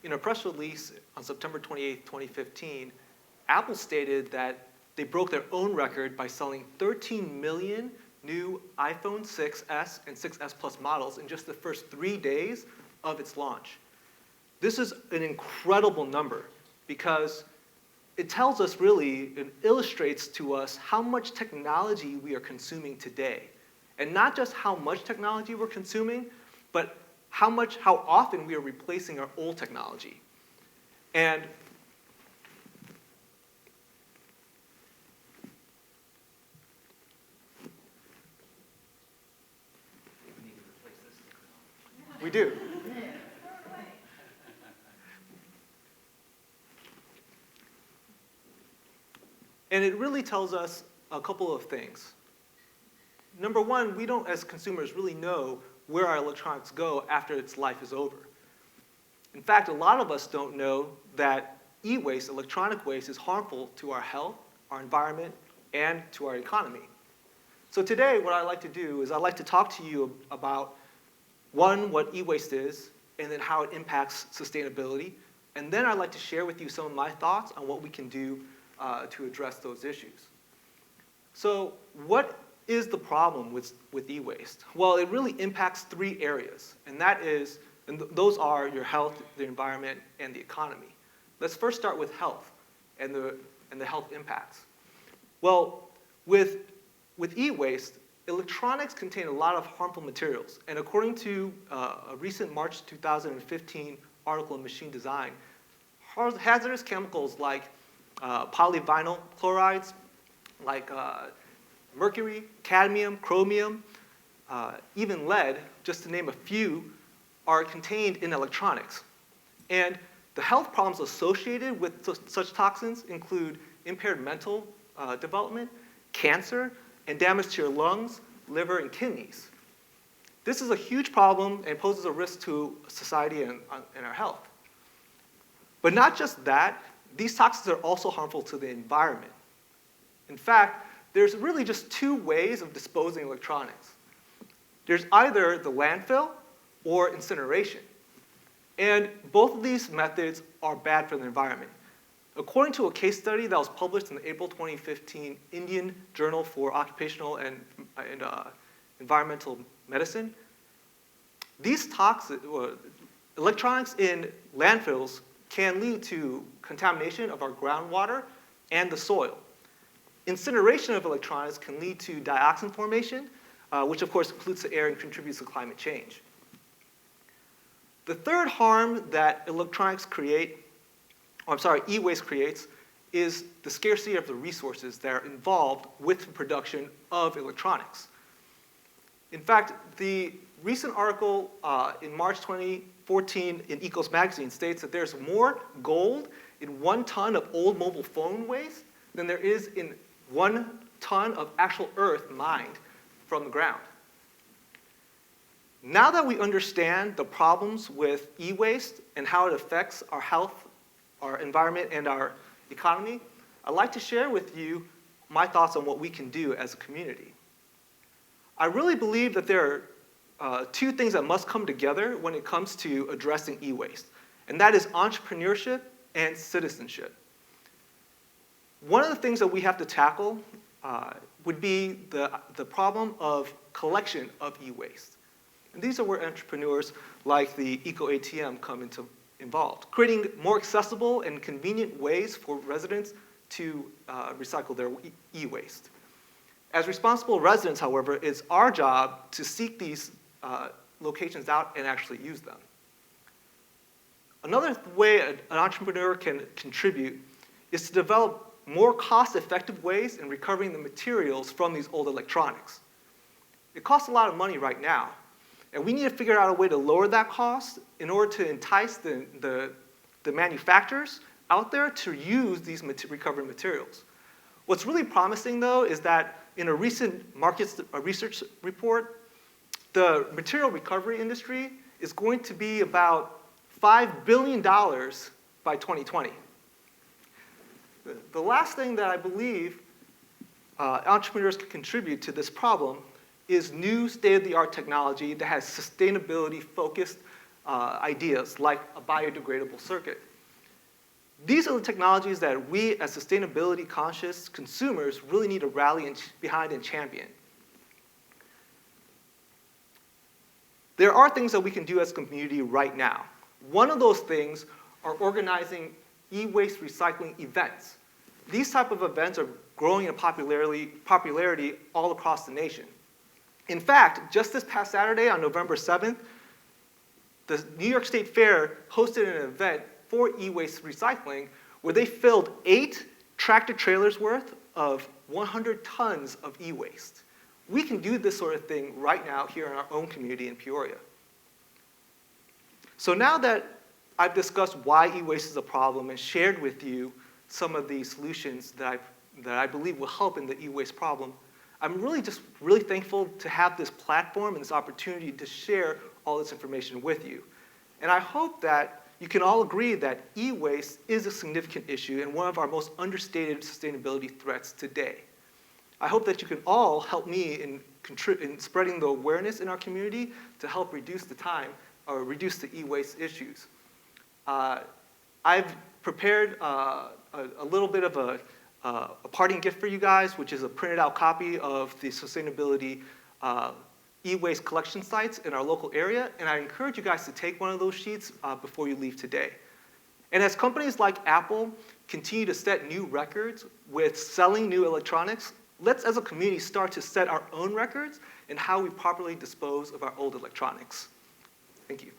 in a press release on September 28, 2015, Apple stated that they broke their own record by selling 13 million new iPhone 6s and 6s Plus models in just the first 3 days of its launch. This is an incredible number because it tells us really, it illustrates to us how much technology we are consuming today. And not just how much technology we're consuming, but how often we are replacing our old technology. And we do. And it really tells us a couple of things. Number one, we don't, as consumers, really know where our electronics go after its life is over. In fact, a lot of us don't know that e-waste, electronic waste, is harmful to our health, our environment, and to our economy. So today, what I'd like to do is I'd like to talk to you about, one, what e-waste is, and then how it impacts sustainability. And then I'd like to share with you some of my thoughts on what we can do to address those issues. So what is the problem with e-waste? Well, it really impacts 3 areas, and those are your health, the environment, and the economy. Let's first start with health and the health impacts. Well, with e-waste, electronics contain a lot of harmful materials, and according to a recent March 2015 article in Machine Design, hazardous chemicals like polyvinyl chlorides, like mercury, cadmium, chromium, even lead, just to name a few, are contained in electronics. And the health problems associated with such toxins include impaired mental development, cancer, and damage to your lungs, liver, and kidneys. This is a huge problem and poses a risk to society and our health. But not just that, these toxins are also harmful to the environment. In fact, there's really just 2 ways of disposing electronics. There's either the landfill or incineration. And both of these methods are bad for the environment. According to a case study that was published in the April 2015 Indian Journal for Occupational and Environmental Medicine, these electronics in landfills can lead to contamination of our groundwater and the soil. Incineration of electronics can lead to dioxin formation, which of course pollutes the air and contributes to climate change. The third harm that e-waste creates is the scarcity of the resources that are involved with the production of electronics. In fact, the recent article in March 2014 in Ecos Magazine states that there's more gold in 1 ton of old mobile phone waste than there is in 1 ton of actual earth mined from the ground. Now that we understand the problems with e-waste and how it affects our health, our environment, and our economy, I'd like to share with you my thoughts on what we can do as a community. I really believe that there are 2 things that must come together when it comes to addressing e-waste, and that is entrepreneurship and citizenship. One of the things that we have to tackle would be the problem of collection of e-waste. And these are where entrepreneurs like the Eco-ATM come involved, creating more accessible and convenient ways for residents to recycle their e-waste. As responsible residents, however, it's our job to seek these locations out and actually use them. Another way an entrepreneur can contribute is to develop more cost-effective ways in recovering the materials from these old electronics. It costs a lot of money right now, and we need to figure out a way to lower that cost in order to entice the manufacturers out there to use these recovered materials. What's really promising, though, is that in a recent research report, the material recovery industry is going to be about $5 billion by 2020. The last thing that I believe entrepreneurs can contribute to this problem is new state-of-the-art technology that has sustainability-focused ideas like a biodegradable circuit. These are the technologies that we as sustainability conscious consumers really need to rally behind and champion. There are things that we can do as a community right now. One of those things are organizing e-waste recycling events. These type of events are growing in popularity all across the nation. In fact, just this past Saturday on November 7th, the New York State Fair hosted an event for e-waste recycling where they filled 8 tractor trailers worth of 100 tons of e-waste. We can do this sort of thing right now here in our own community in Peoria. So now that I've discussed why e-waste is a problem and shared with you some of the solutions that I believe will help in the e-waste problem, I'm really thankful to have this platform and this opportunity to share all this information with you. And I hope that you can all agree that e-waste is a significant issue and one of our most understated sustainability threats today. I hope that you can all help me in spreading the awareness in our community to help reduce the e-waste issues. I've prepared a little bit of a parting gift for you guys, which is a printed out copy of the sustainability e-waste collection sites in our local area, and I encourage you guys to take one of those sheets before you leave today. And as companies like Apple continue to set new records with selling new electronics, let's as a community start to set our own records in how we properly dispose of our old electronics. Thank you.